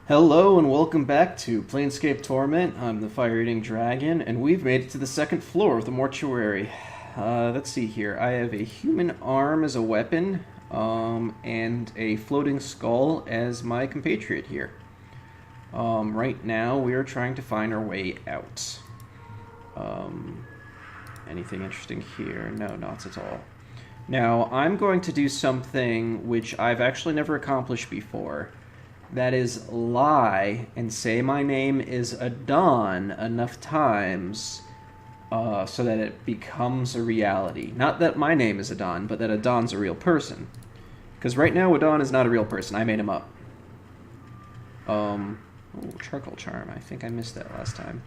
Hello and welcome back to Planescape Torment. I'm the Fire-Eating Dragon, and we've made it to the second floor of the mortuary. Let's see here. I have a human arm as a weapon, and a floating skull as my compatriot here. Right now, we are trying to find our way out. Anything interesting here? No, not at all. Now, I'm going to do something which I've actually never accomplished before. That is, lie and say my name is Adon enough times so that it becomes a reality. Not that my name is Adon, but that Adon's a real person. Because right now, Adon is not a real person. I made him up. Oh, Charcoal Charm. I think I missed that last time.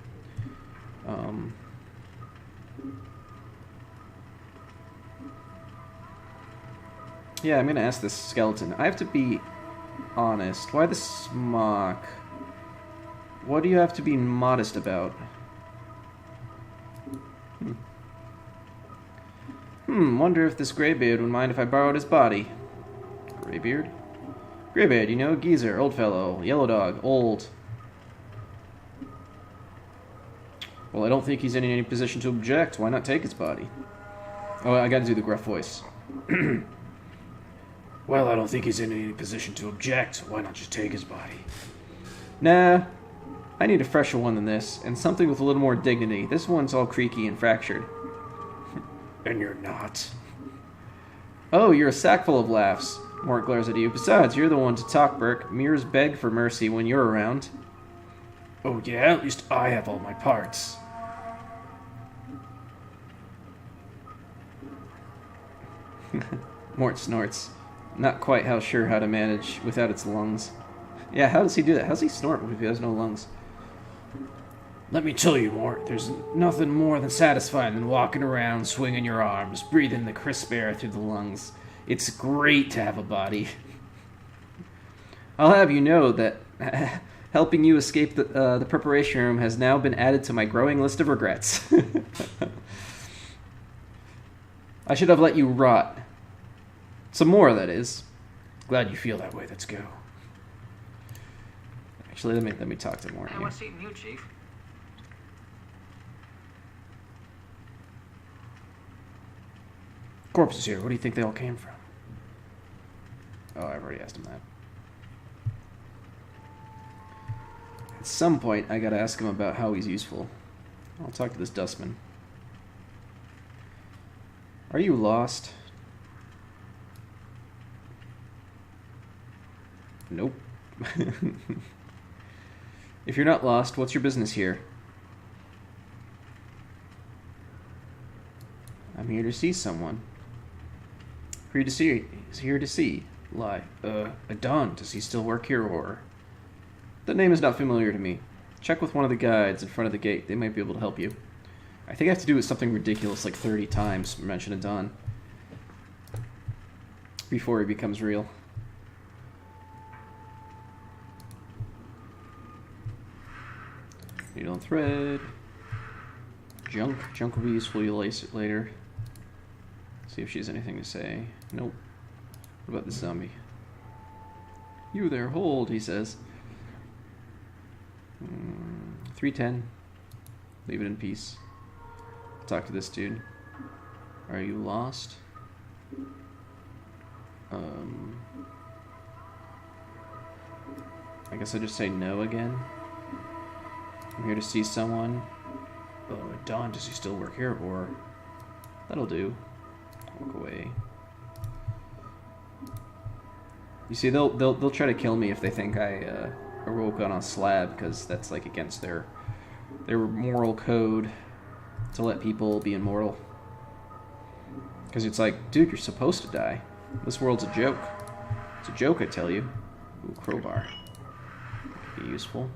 Yeah, I'm going to ask this skeleton. I have to be honest. Why the smock? What do you have to be modest about? Wonder if this Greybeard would mind if I borrowed his body. Greybeard? Greybeard, you know, geezer, old fellow, yellow dog, old. Well, I don't think he's in any position to object. Why not take his body? Oh, I gotta do the gruff voice. Well, I don't think he's in any position to object. Why not just take his body? Nah, I need a fresher one than this, and something with a little more dignity. This one's all creaky and fractured. And you're not. Oh, you're a sack full of laughs. Mort glares at you. Besides, you're the one to talk, Burke. Mirrors beg for mercy when you're around. Oh yeah, at least I have all my parts. Mort snorts. Not quite sure how to manage without its lungs. Yeah, how does he do that? How does he snort if he has no lungs? Let me tell you, Mort, there's nothing more than satisfying than walking around, swinging your arms, breathing the crisp air through the lungs. It's great to have a body. I'll have you know that helping you escape the preparation room has now been added to my growing list of regrets. I should have let you rot. Some more, that is. Glad you feel that way. Let's go. Actually, let me talk to Mort here. What's eating you, Chief? Corpses here. Where do you think they all came from? Oh, I've already asked him that. At some point, I gotta ask him about how he's useful. I'll talk to this dustman. Are you lost? Nope. If you're not lost, what's your business here? I'm here to see someone. Here to see. Here to see. Lie. Adon, does he still work here, or? The name is not familiar to me. Check with one of the guides in front of the gate. They might be able to help you. I think I have to do it something ridiculous like 30 times to mention Adon before he becomes real. Needle and thread. Junk. Junk will be useful. You'll lace it later. See if she has anything to say. Nope. What about this zombie? You there, hold, he says. 310. Leave it in peace. Talk to this dude. Are you lost? I guess I just say no again. I'm here to see someone. Oh, Don, does he still work here? Or that'll do. Walk away. You see, they'll try to kill me if they think I awoke on a slab, because that's like against their moral code to let people be immortal. Because it's like, dude, you're supposed to die. This world's a joke. It's a joke, I tell you. Ooh, crowbar. Could be useful.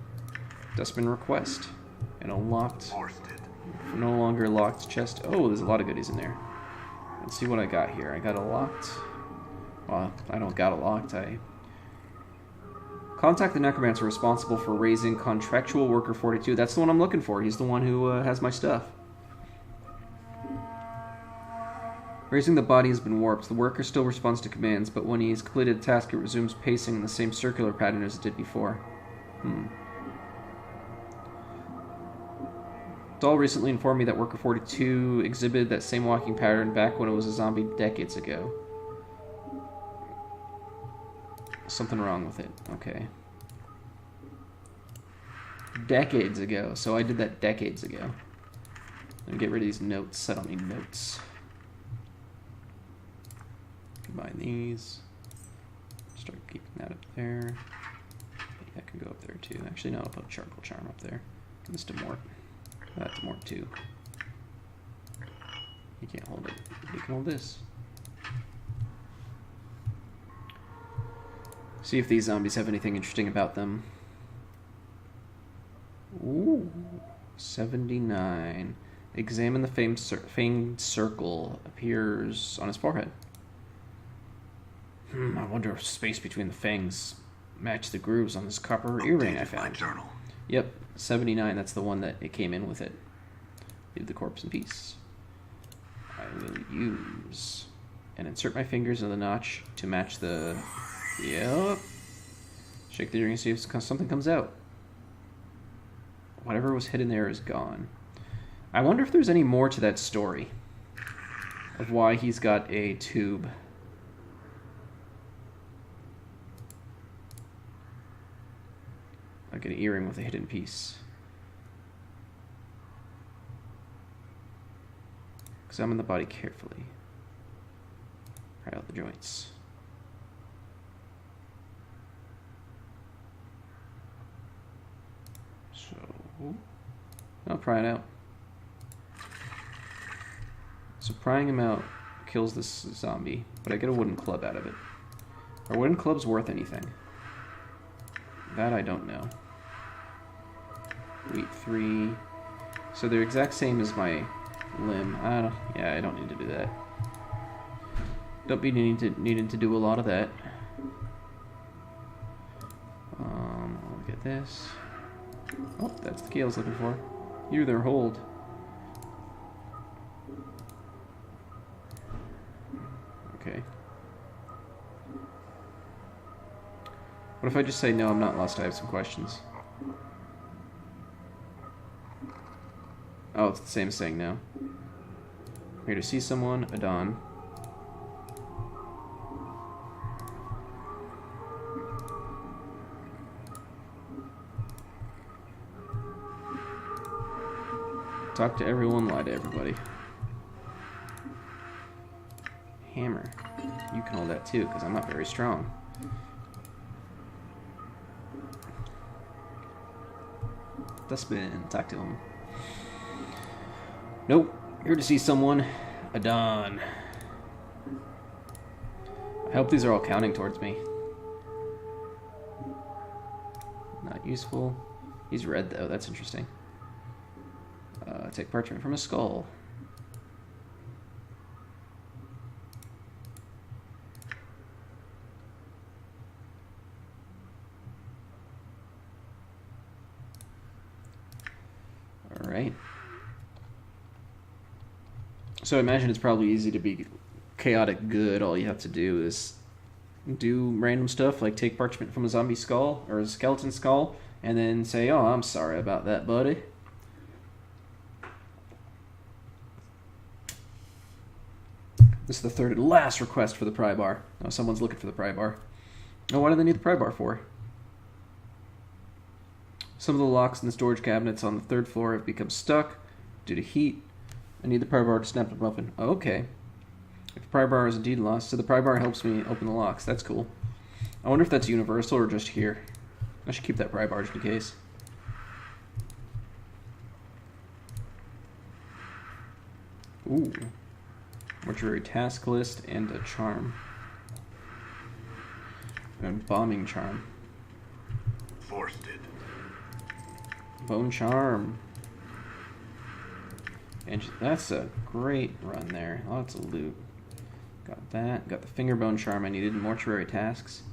Dustman request. An unlocked, no longer locked chest. Oh, there's a lot of goodies in there. Let's see what I got here. I got a locked. Well, I don't got a locked. Contact the necromancer responsible for raising contractual worker 42. That's the one I'm looking for. He's the one who has my stuff. Raising the body has been warped. The worker still responds to commands, but when he has completed a task, it resumes pacing in the same circular pattern as it did before. Doll recently informed me that Worker 42 exhibited that same walking pattern back when it was a zombie decades ago. Something wrong with it. Okay. Decades ago. So I did that decades ago. Let me get rid of these notes. I don't need notes. Combine these. Start keeping that up there. That can go up there too. Actually, no, I'll put Charcoal Charm up there. Give this to Mort. That's Mort too. You can't hold it. You can hold this. See if these zombies have anything interesting about them. Ooh, 79. Examine the fanged circle appears on his forehead. I wonder if space between the fangs match the grooves on this copper earring I found. Journal. Yep, 79. That's the one that it came in with it. Leave the corpse in peace. I will use and insert my fingers in the notch to match the. Yep. Shake the earring and see if something comes out. Whatever was hidden there is gone. I wonder if there's any more to that story of why he's got a tube. Like an earring with a hidden piece. Examine the body carefully. Pry out the joints. So, I'll pry it out. So prying him out kills this zombie, but I get a wooden club out of it. Are wooden clubs worth anything? That I don't know. Wheat 3. So they're exact same as my limb. Yeah, I don't need to do that. Don't be needing to do a lot of that. I'll get this. Oh, that's the key I was looking for. You're their hold. Okay. What if I just say, no, I'm not lost, I have some questions? Oh, it's the same thing now. I'm here to see someone, Adon. Talk to everyone, lie to everybody. Hammer. You can hold that too, because I'm not very strong. Dustbin. Talk to him. Nope. Here to see someone. Adon. I hope these are all counting towards me. Not useful. He's red though. That's interesting. Take parchment from a skull. Alright. So I imagine it's probably easy to be chaotic good. All you have to do is do random stuff like take parchment from a zombie skull or a skeleton skull and then say, oh, I'm sorry about that, buddy. This is the third and last request for the pry bar. Oh, someone's looking for the pry bar. Oh, what do they need the pry bar for? Some of the locks in the storage cabinets on the third floor have become stuck due to heat. I need the pry bar to snap them open. Oh, okay. If the pry bar is indeed lost, so the pry bar helps me open the locks. That's cool. I wonder if that's universal or just here. I should keep that pry bar just in case. Ooh. Mortuary task list and a charm. A bombing charm. Forced it. Bone charm. And that's a great run there. Lots of loot. Got that. Got the finger bone charm I needed. Mortuary tasks.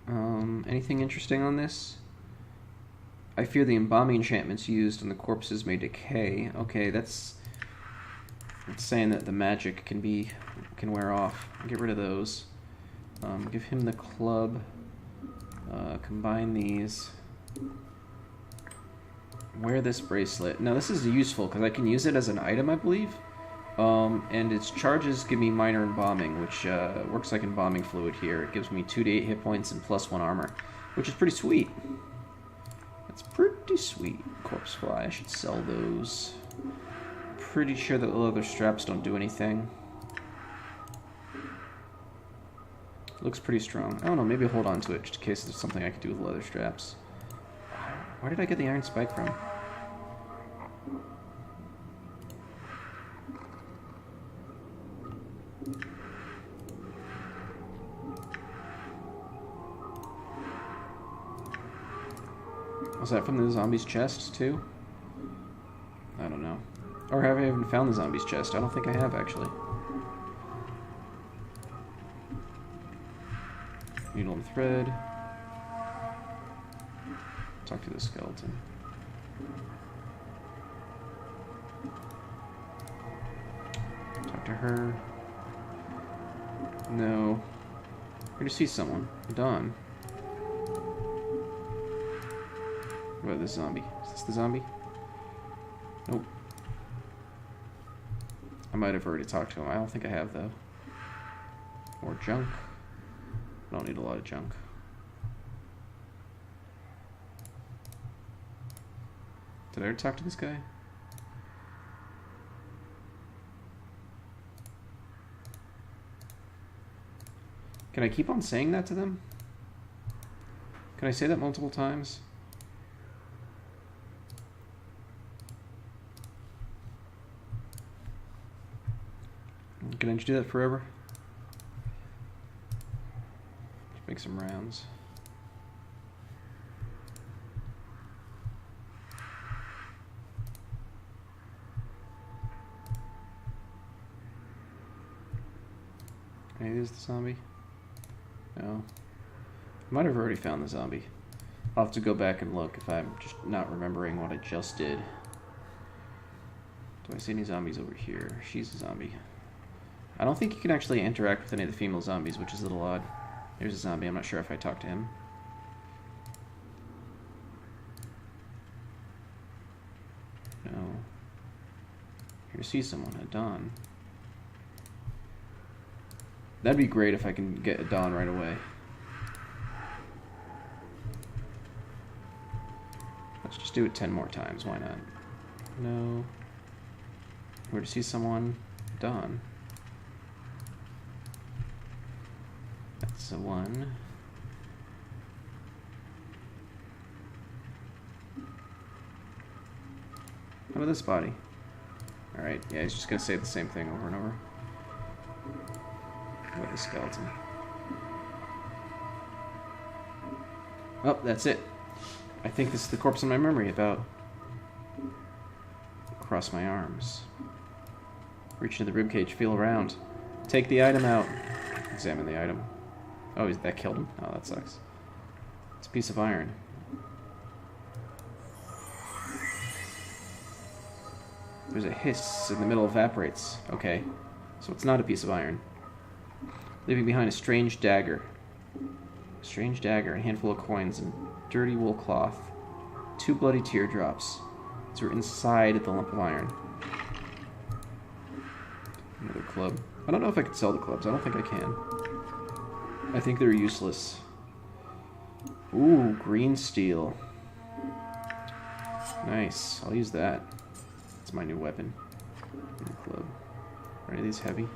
Anything interesting on this? I fear the embalming enchantments used on the corpses may decay. Okay, that's saying that the magic can wear off. I'll get rid of those. Give him the club. Combine these. Wear this bracelet. Now this is useful because I can use it as an item, I believe. And its charges give me minor embalming, which works like embalming fluid here. It gives me 2 to 8 hit points and +1 armor, which is pretty sweet. That's pretty sweet. Corpse fly, I should sell those. Pretty sure that the leather straps don't do anything. Looks pretty strong. I don't know, maybe I'll hold on to it just in case there's something I could do with leather straps. Where did I get the iron spike from? Was that from the zombie's chest, too? I don't know. Or have I even found the zombie's chest? I don't think I have, actually. Needle and thread. Talk to the skeleton. Talk to her. No. Here to see someone. Dawn. What about this zombie? Is this the zombie? Nope. I might have already talked to him. I don't think I have, though. More junk. I don't need a lot of junk. Did I ever talk to this guy? Can I keep on saying that to them? Can I say that multiple times? Can I just do that forever? Just make some rounds. Maybe this is the zombie? No. I might have already found the zombie. I'll have to go back and look if I'm just not remembering what I just did. Do I see any zombies over here? She's a zombie. I don't think you can actually interact with any of the female zombies, which is a little odd. There's a zombie. I'm not sure if I talked to him. No. Here to see someone at dawn. That'd be great if I can get a dawn right away. Let's just do it 10 more times. Why not? No. Where to see someone? Dawn. That's a 1. How about this body? Alright, yeah, he's just gonna say the same thing over and over. What about the skeleton? Oh, that's it. I think this is the corpse in my memory about. Cross my arms. Reach into the ribcage, feel around. Take the item out. Examine the item. Oh, that killed him? Oh, that sucks. It's a piece of iron. There's a hiss in the middle, evaporates. Okay, so it's not a piece of iron. Leaving behind a strange dagger. A strange dagger, a handful of coins, and dirty wool cloth. 2 bloody teardrops. These were inside the lump of iron. Another club. I don't know if I can sell the clubs. I don't think I can. I think they're useless. Ooh, green steel. Nice. I'll use that. It's my new weapon. New club. Are any of these heavy?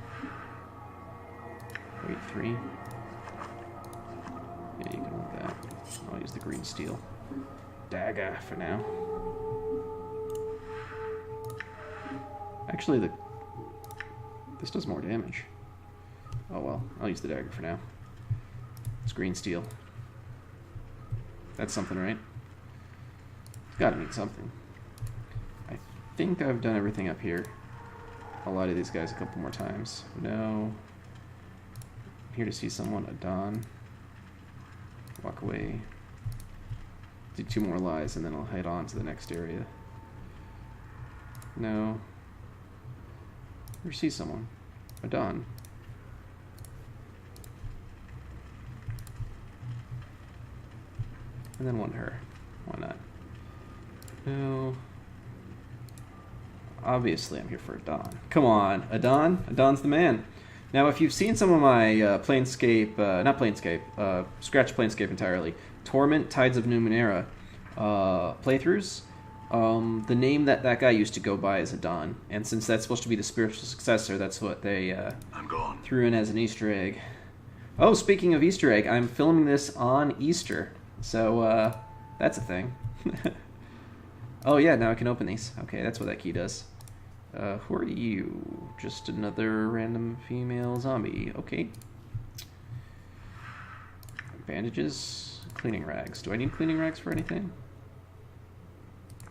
Weight 3. Yeah, you can hold that. I'll use the green steel. Dagger for now. Actually, this does more damage. Oh well, I'll use the dagger for now. It's green steel. That's something, right? It's gotta mean something. I think I've done everything up here. I'll lie to these guys a couple more times. No. Here to see someone at dawn. Walk away. Do 2 more lies and then I'll head on to the next area. No. Here to see someone. At dawn. And then one her. Why not? No. Obviously, I'm here for Adon. Come on, Adon? Adon's the man. Now, if you've seen some of my Planescape, not Planescape, scratch Planescape entirely, Torment, Tides of Numenera playthroughs, the name that guy used to go by is Adon. And since that's supposed to be the spiritual successor, that's what they I'm gone. threw in as an Easter egg. Oh, speaking of Easter egg, I'm filming this on Easter. So, that's a thing. Oh, yeah, now I can open these. Okay, that's what that key does. Who are you? Just another random female zombie. Okay. Bandages. Cleaning rags. Do I need cleaning rags for anything?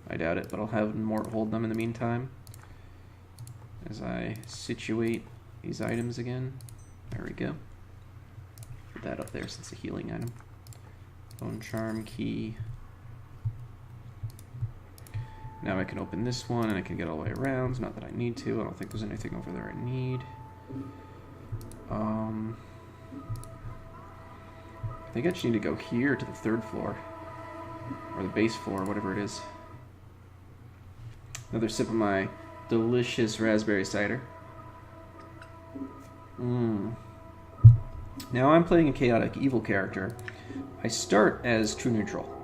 I doubt it, but I'll have more hold them in the meantime. As I situate these items again. There we go. Put that up there since it's a healing item. Bone charm key. Now I can open this one and I can get all the way around. Not that I need to. I don't think there's anything over there I need. I think I just need to go here to the 3rd floor. Or the base floor, whatever it is. Another sip of my delicious raspberry cider. Now I'm playing a chaotic evil character. I start as true neutral.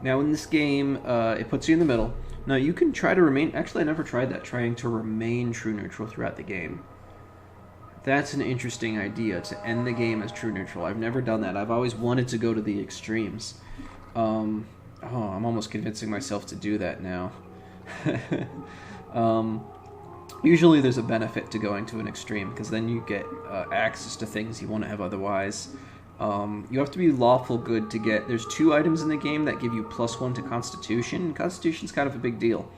Now in this game, it puts you in the middle. Now you can try to remain... Actually, I never tried that, trying to remain true neutral throughout the game. That's an interesting idea, to end the game as true neutral. I've never done that. I've always wanted to go to the extremes. Oh, I'm almost convincing myself to do that now. Usually there's a benefit to going to an extreme, because then you get access to things you want to have otherwise. You have to be lawful good to get... There's 2 items in the game that give you +1 to Constitution. Constitution's kind of a big deal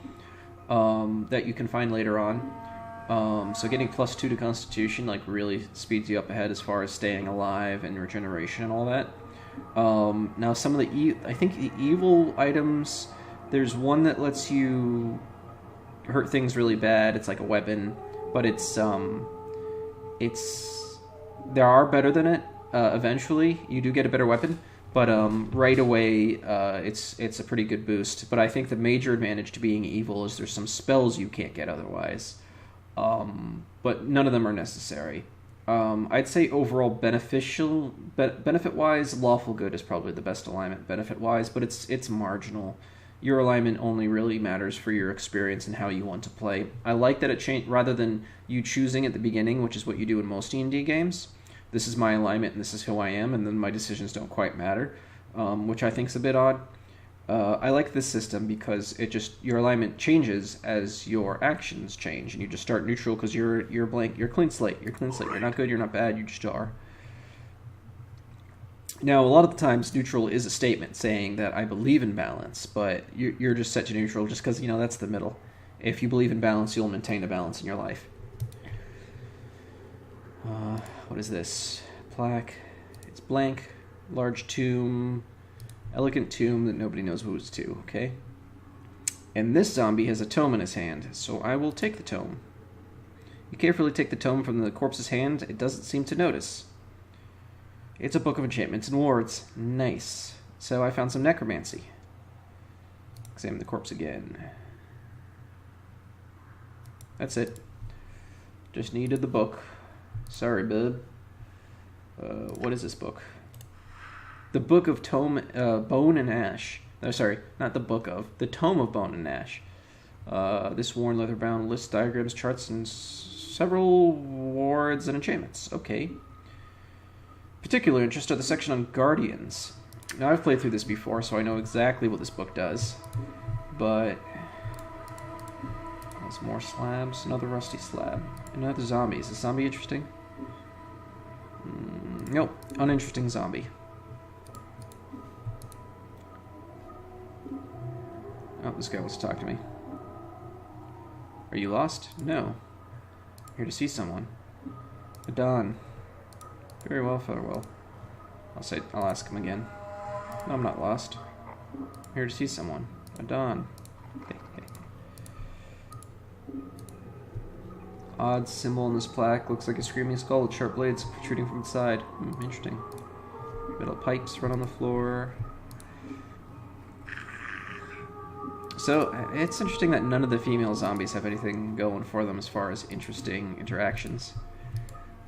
that you can find later on. So getting +2 to Constitution like really speeds you up ahead as far as staying alive and regeneration and all that. Now some of the... I think the evil items... There's one that lets you hurt things really bad. It's like a weapon, but it's... There are better than it. Eventually, you do get a better weapon, but right away, it's a pretty good boost. But I think the major advantage to being evil is there's some spells you can't get otherwise, but none of them are necessary. I'd say overall benefit-wise, lawful good is probably the best alignment benefit-wise, but it's marginal. Your alignment only really matters for your experience and how you want to play. I like that it changed rather than you choosing at the beginning, which is what you do in most D&D games. This is my alignment and this is who I am, and then my decisions don't quite matter, which I think is a bit odd. I like this system because your alignment changes as your actions change, and you just start neutral because you're blank. You're clean slate. You're clean slate. You're not good. You're not bad. You just are. Now, a lot of the times, neutral is a statement saying that I believe in balance, but you're just set to neutral just because that's the middle. If you believe in balance, you'll maintain a balance in your life. What is this? Plaque. It's blank. Large tomb. Elegant tomb that nobody knows who it's to, okay? And this zombie has a tome in his hand, so I will take the tome. You carefully take the tome from the corpse's hand. It doesn't seem to notice. It's a book of enchantments and wards. Nice. So I found some necromancy. Examine the corpse again. That's it. Just needed the book. Sorry, bub. What is this book? The Book of Bone and Ash. No, sorry, not the Book of. The Tome of Bone and Ash. This worn leather-bound lists diagrams, charts, and several wards and enchantments. Okay. Particular interest are the section on Guardians. Now, I've played through this before, so I know exactly what this book does. But... there's more slabs. Another rusty slab. Another zombie. Is this zombie interesting? Nope. Uninteresting zombie. Oh, this guy wants to talk to me. Are you lost? No. Here to see someone. Adon. Very well, farewell. I'll ask him again. No, I'm not lost. I'm here to see someone. Adon. Hey. Odd symbol on this plaque. Looks like a screaming skull with sharp blades protruding from its side. Interesting. Metal pipes run on the floor. So, it's interesting that none of the female zombies have anything going for them as far as interesting interactions.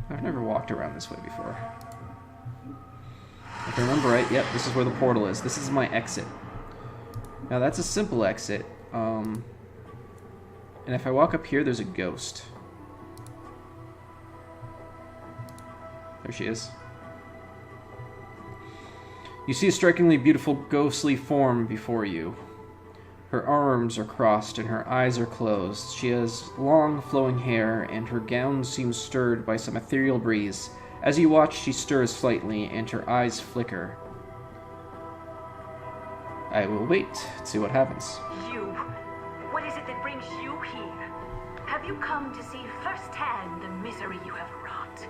I've never walked around this way before. If I remember right, yep, this is where the portal is. This is my exit. Now, that's a simple exit. And if I walk up here, there's a ghost. There she is. You see a strikingly beautiful ghostly form before you. Her arms are crossed and her eyes are closed. She has long flowing hair and her gown seems stirred by some ethereal breeze. As you watch, she stirs slightly and her eyes flicker. I will wait and see what happens. You. What is it that brings you here? Have you come to see firsthand the misery you have wrought?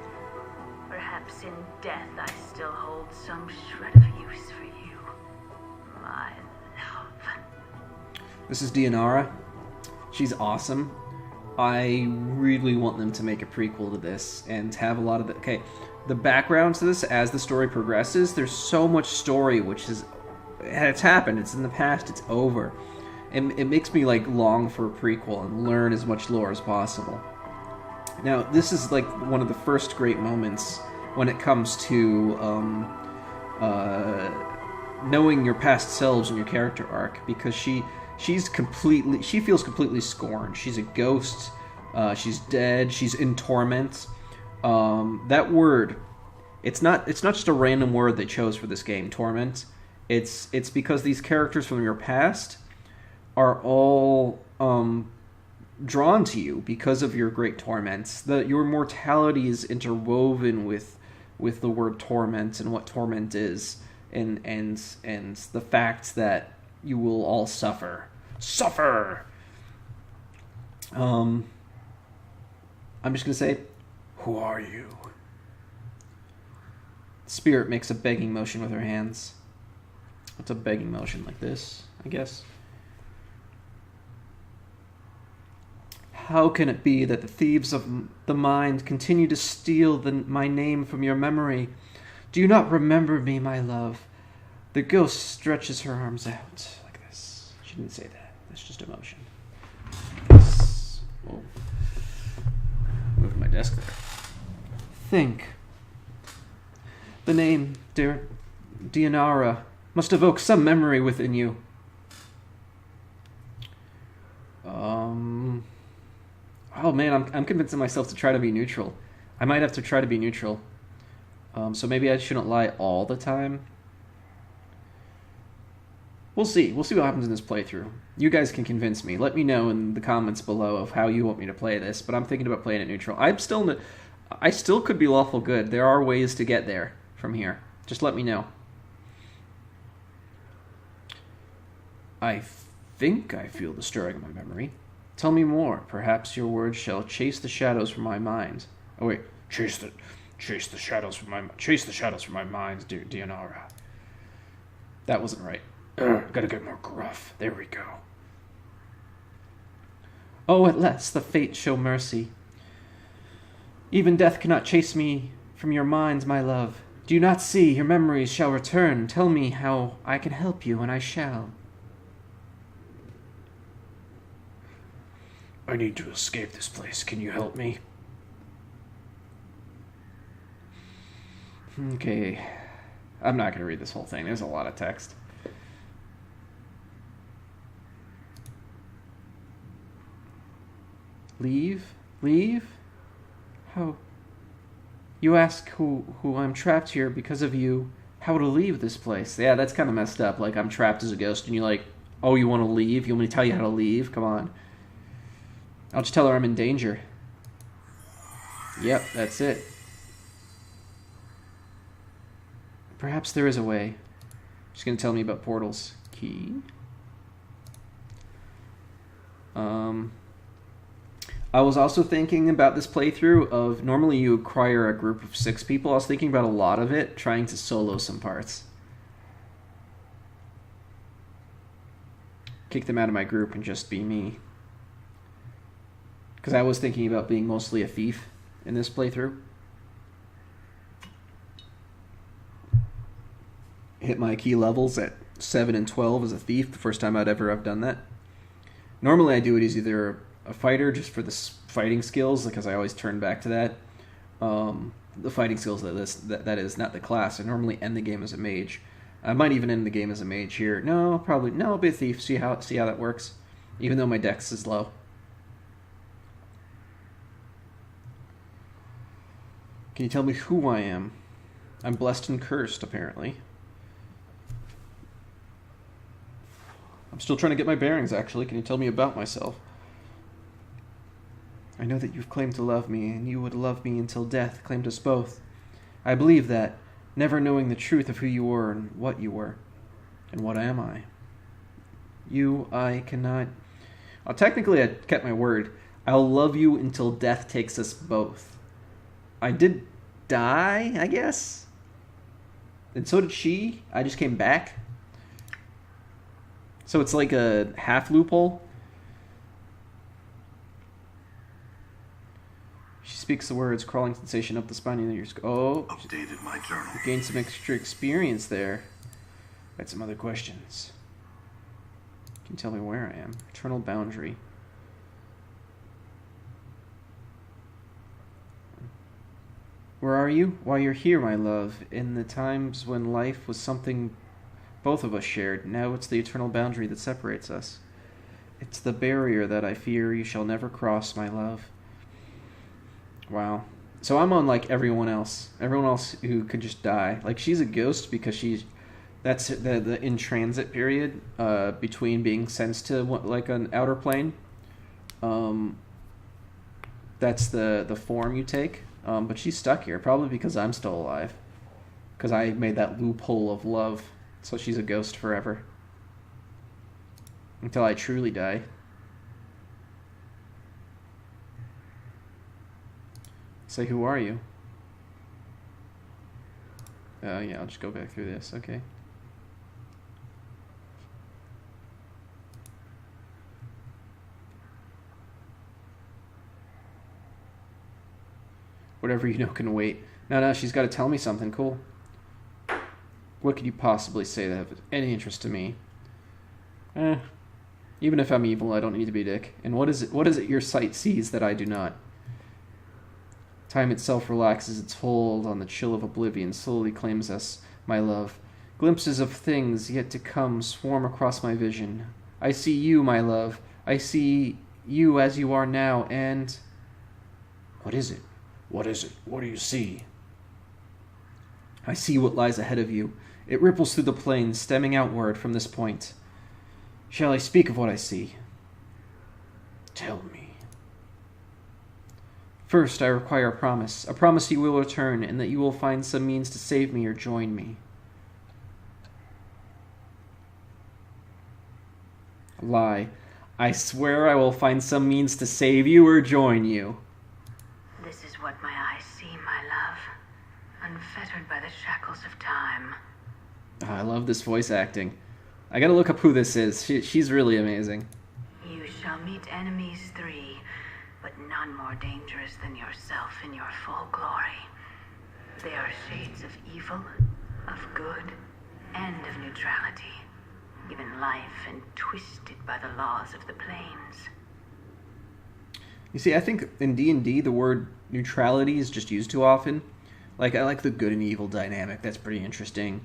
Perhaps in death I still hold some shred of use for you, my love. This is Dianara. She's awesome. I really want them to make a prequel to this and have a lot of the... Okay, the background to this, as the story progresses, there's so much story which is... It's happened, it's in the past, it's over. And it makes me, like, long for a prequel and learn as much lore as possible. Now, this is, like, one of the first great moments when it comes to knowing your past selves and your character arc, because she feels completely scorned. She's a ghost. She's dead. She's in torment. That word, it's not just a random word they chose for this game, torment. It's because these characters from your past are all drawn to you because of your great torments. Your mortality is interwoven with the word torment and what torment is, and the fact that you will all suffer. Suffer! I'm just gonna say, who are you? Spirit makes a begging motion with her hands. What's a begging motion? Like this, I guess. How can it be that the thieves of the mind continue to steal my name from your memory? Do you not remember me, my love? The ghost stretches her arms out like this. She didn't say that. That's just emotion. Whoa. Moving my desk there. Think. The name, dear Dianara, must evoke some memory within you. Oh man, I'm convincing myself to try to be neutral. I might have to try to be neutral. So maybe I shouldn't lie all the time. We'll see. We'll see what happens in this playthrough. You guys can convince me. Let me know in the comments below of how you want me to play this, but I'm thinking about playing it neutral. I still could be lawful good. There are ways to get there from here. Just let me know. I think I feel the stirring of my memory. Tell me more. Perhaps your words shall chase the shadows from my mind. Oh wait, chase the shadows from my mind, dear Dianara. That wasn't right. Gotta get more gruff. There we go. Oh, at last the fates show mercy. Even death cannot chase me from your mind, my love. Do you not see? Your memories shall return. Tell me how I can help you, and I shall. I need to escape this place. Can you help me? Okay. I'm not going to read this whole thing. There's a lot of text. Leave? Leave? How? You ask who I'm trapped here because of you, how to leave this place. Yeah, that's kind of messed up. Like, I'm trapped as a ghost, and you're like, oh, you want to leave? You want me to tell you how to leave? Come on. I'll just tell her I'm in danger. Yep, that's it. Perhaps there is a way. She's going to tell me about portals. Key. I was also thinking about this playthrough of, normally you acquire a group of 6 people. I was thinking about a lot of it, trying to solo some parts. Kick them out of my group and just be me. Because I was thinking about being mostly a thief in this playthrough. Hit my key levels at 7 and 12 as a thief, the first time I'd ever have done that. Normally I do it as either a fighter just for the fighting skills, because I always turn back to that. The fighting skills that is, not the class. I normally end the game as a mage. I might even end the game as a mage here. No, probably no. I'll be a thief. See how that works. Even though my dex is low. Can you tell me who I am? I'm blessed and cursed, apparently. I'm still trying to get my bearings, actually. Can you tell me about myself? I know that you've claimed to love me, and you would love me until death claimed us both. I believe that, never knowing the truth of who you were and what you were. And what am I? I cannot... Well, technically, I kept my word. I'll love you until death takes us both. I did die, I guess? And so did she. I just came back. So it's like a half loophole. She speaks the words, crawling sensation up the spine of your skull. Oh, Updated my journal. you gained some extra experience there. Got some other questions. Can you tell me where I am? Eternal boundary. Where are you? Why, you're here, my love. In the times when life was something both of us shared. Now it's the eternal boundary that separates us. It's the barrier that I fear you shall never cross, my love. Wow. So I'm unlike everyone else. Everyone else who could just die. Like, she's a ghost because that's the in transit period between being sent to like an outer plane. That's the form you take. But she's stuck here, probably because I'm still alive. Because I made that loophole of love. So she's a ghost forever. Until I truly die. Say, who are you? Yeah, I'll just go back through this, okay. Whatever you know can wait. No, she's got to tell me something cool. What could you possibly say that have any interest to me? Even if I'm evil, I don't need to be a dick. And what is it your sight sees that I do not? Time itself relaxes its hold on the chill of oblivion, slowly claims us, my love. Glimpses of things yet to come swarm across my vision. I see you, my love. I see you as you are now, and... What is it? What is it? What do you see? I see what lies ahead of you. It ripples through the plains, stemming outward from this point. Shall I speak of what I see? Tell me. First, I require a promise you will return, and that you will find some means to save me or join me. Lie. I swear I will find some means to save you or join you. This is what my eyes see, my love. Unfettered by the shackles of time. Oh, I love this voice acting. I gotta look up who this is. She's really amazing. You shall meet enemies 3, but none more dangerous than yourself in your full glory. They are shades of evil, of good, and of neutrality, given life and twisted by the laws of the plains. You see, I think in D&D the word neutrality is just used too often. Like, I like the good and evil dynamic. That's pretty interesting.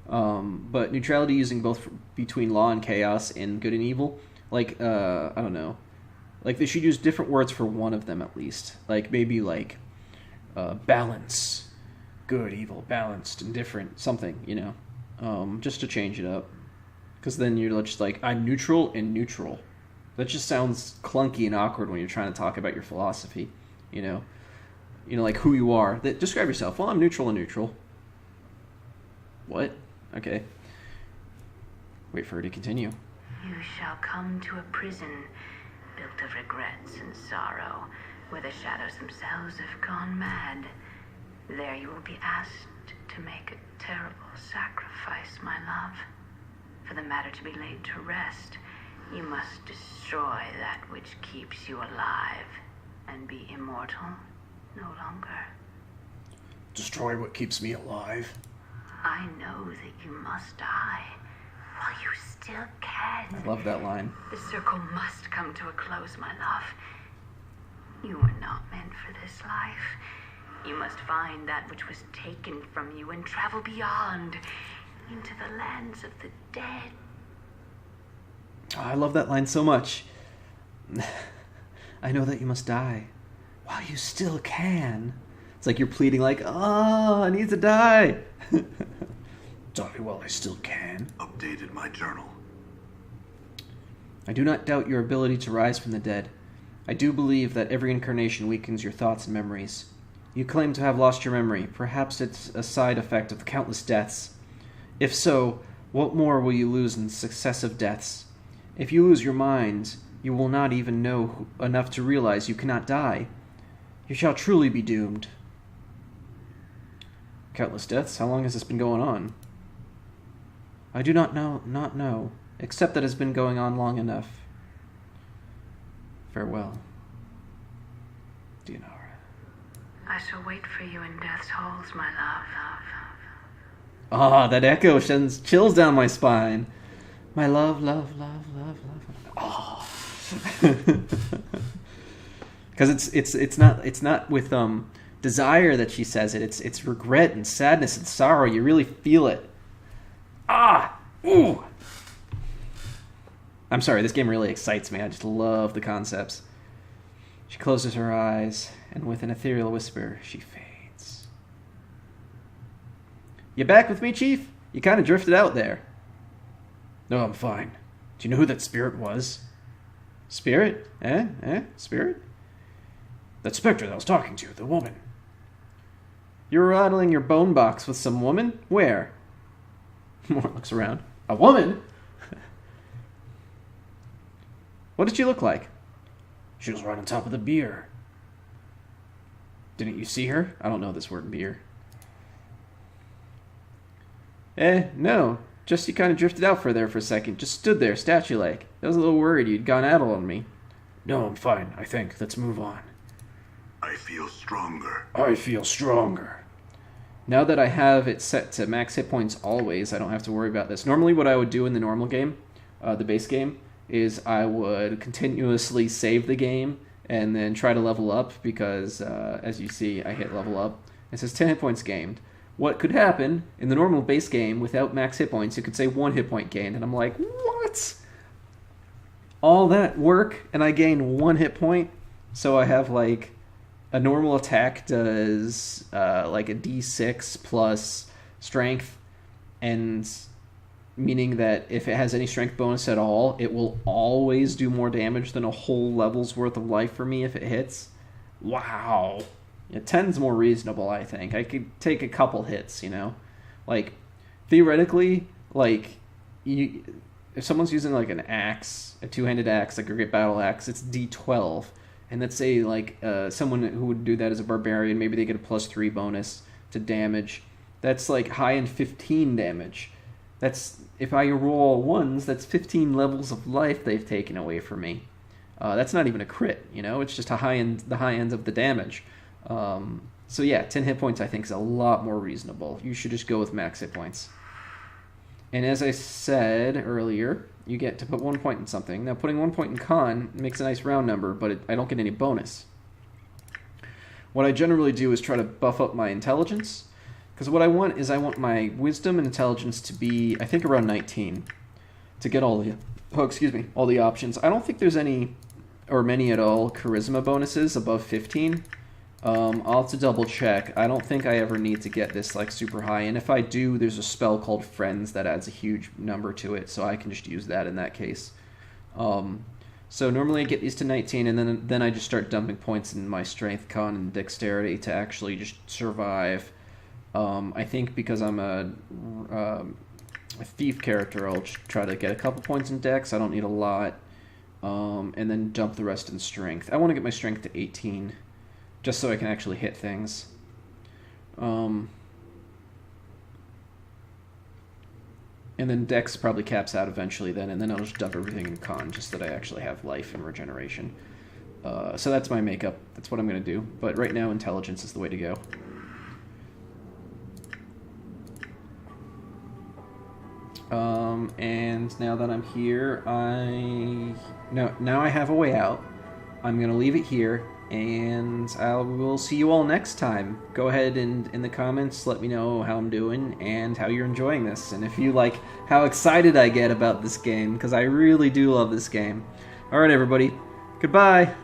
But neutrality using both between law and chaos and good and evil, like, I don't know. Like, they should use different words for one of them at least. Like, maybe like, balance. Good, evil, balanced, and different. Something, you know. Just to change it up. Because then you're just like, I'm neutral and neutral. That just sounds clunky and awkward when you're trying to talk about your philosophy, you know. You know, like who you are. Describe yourself. Well, I'm neutral and neutral. What? Okay. Wait for her to continue. You shall come to a prison built of regrets and sorrow, where the shadows themselves have gone mad. There you will be asked to make a terrible sacrifice, my love. For the matter to be laid to rest, you must destroy that which keeps you alive and be immortal no longer. Destroy what keeps me alive? I know that you must die, while you still can. I love that line. The circle must come to a close, my love. You were not meant for this life. You must find that which was taken from you and travel beyond, into the lands of the dead. Oh, I love that line so much. I know that you must die while you still can. It's like you're pleading like, oh, I need to die. Die while I still can. Updated my journal. I do not doubt your ability to rise from the dead. I do believe that every incarnation weakens your thoughts and memories. You claim to have lost your memory. Perhaps it's a side effect of the countless deaths. If so, what more will you lose in successive deaths? If you lose your mind, you will not even know enough to realize you cannot die. You shall truly be doomed. Countless deaths? How long has this been going on? I do not know, except that it has been going on long enough. Farewell, Dianara. I shall wait for you in death's halls, my love. Ah, that echo sends chills down my spine. My love, love, love, love, love. Oh. Because it's not with desire that she says it. It's regret and sadness and sorrow. You really feel it. Ah, ooh. I'm sorry. This game really excites me. I just love the concepts. She closes her eyes, and with an ethereal whisper, she fades. You back with me, Chief? You kind of drifted out there. No, I'm fine. Do you know who that spirit was? Spirit? Spirit? That specter that I was talking to, the woman. You were rattling your bone box with some woman? Where? Mort looks around. A woman? What did she look like? She was right on top of the beer. Didn't you see her? I don't know this word, beer. No. Just you kind of drifted out for there for a second. Just stood there, statue-like. I was a little worried you'd gone addle on me. No, I'm fine, I think. Let's move on. I feel stronger. I feel stronger. Now that I have it set to max hit points always, I don't have to worry about this. Normally what I would do in the normal game, the base game, is I would continuously save the game and then try to level up because, as you see, I hit level up. It says 10 hit points gained. What could happen in the normal base game without max hit points, it could say 1 hit point gained, and I'm like, what? All that work, and I gain 1 hit point? So I have, like, a normal attack does, like, a d6 plus strength, and meaning that if it has any strength bonus at all, it will always do more damage than a whole level's worth of life for me if it hits. Wow. Yeah, 10's more reasonable, I think. I could take a couple hits, you know? Like, theoretically, like, if someone's using, like, an axe, a two-handed axe, like a great battle axe, it's d12. And let's say, like, someone who would do that as a barbarian, maybe they get a +3 bonus to damage. That's, like, high-end 15 damage. That's, if I roll ones, that's 15 levels of life they've taken away from me. That's not even a crit, you know? It's just the high end of the damage. So yeah, 10 hit points I think is a lot more reasonable. You should just go with max hit points. And as I said earlier, you get to put 1 point in something. Now putting 1 point in con makes a nice round number, but I don't get any bonus. What I generally do is try to buff up my intelligence, because what I want is I want my wisdom and intelligence to be, I think, around 19 to get all the options. I don't think there's any or many at all charisma bonuses above 15. I'll have to double check. I don't think I ever need to get this like super high, and if I do, there's a spell called Friends that adds a huge number to it, so I can just use that in that case. So normally I get these to 19, and then I just start dumping points in my strength, con, and dexterity to actually just survive. I think because I'm a thief character, I'll just try to get a couple points in dex. I don't need a lot, and then dump the rest in strength. I want to get my strength to 18. Just so I can actually hit things. And then Dex probably caps out eventually then, and then I'll just dump everything in Con, just so that I actually have life and regeneration. So that's my makeup. That's what I'm going to do. But right now, Intelligence is the way to go. And now that I'm here, now I have a way out. I'm gonna leave it here, and we'll see you all next time. Go ahead and in the comments let me know how I'm doing and how you're enjoying this, and if you like how excited I get about this game, because I really do love this game. Alright everybody, goodbye!